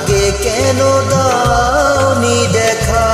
আগে কেন দাওনি দেখা।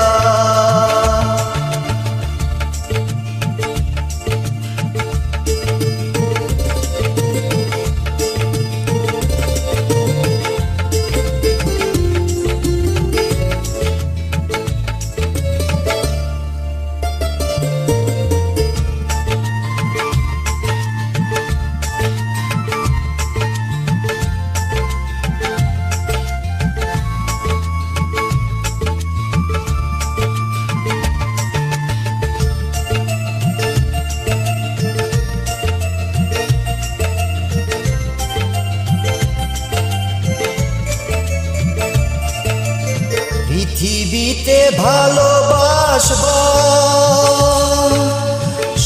পৃথিবীতে ভালোবাসবা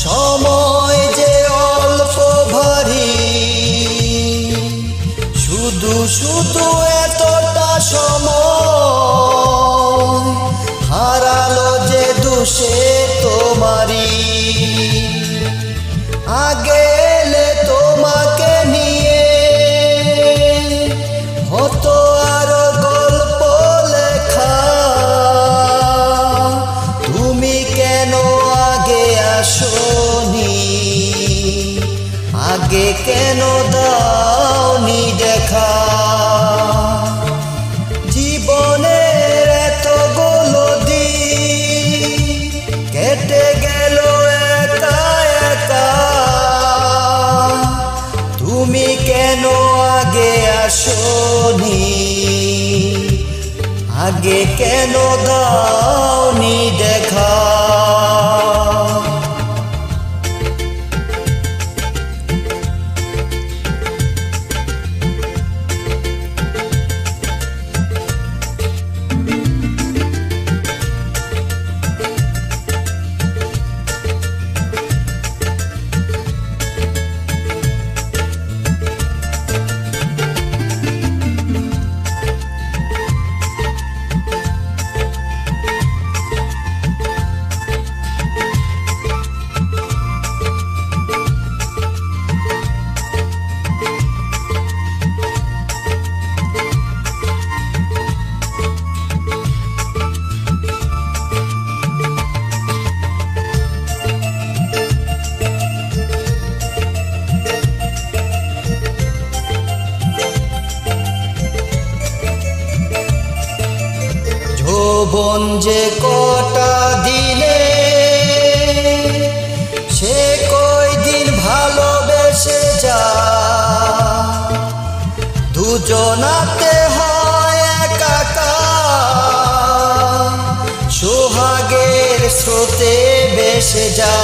সময় যে অল্প ভারী, শুধু শুধু এতটা সময় হারালো যে দোষে তোমারই। আগে এলে তোমাকে নিয়ে হতো আরো গল্প লেখা, তুমি কেন আগে আসোনি, আগে কেন দাওনি দেখা। জীবনের এতগুলো দিন কেটে গেল একা একা, তুমি কেন আগে আসোনি, আগে কেন দাওনি দেখা। যৌবন যে কটা দিনে সে কয়দিন ভালোবেসে যা, দুজনাতে হয় একাকার, সোহাগের স্রোতে ভেসে যা।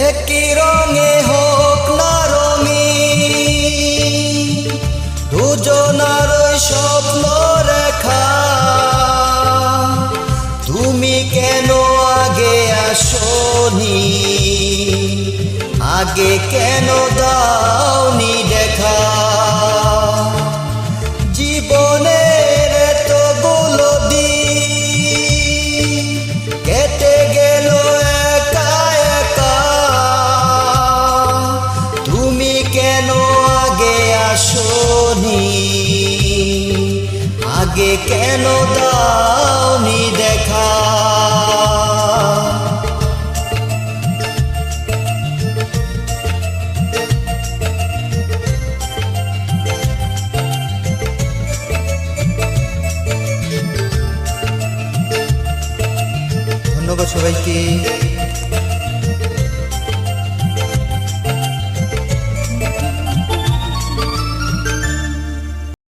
একই রঙে হোক না রঙিন, দুজনারই স্বপ্ন রেখা, তুমি কেন আগে আসোনি, আগে কেন দাওনি দেখা। জীবনের এতগুলো দিন কেটে গেল একা একা, তুমি কেন আগে আসোনি, আগে কেন দাওনি দেখা। ধন্যবাদ সবাইকে।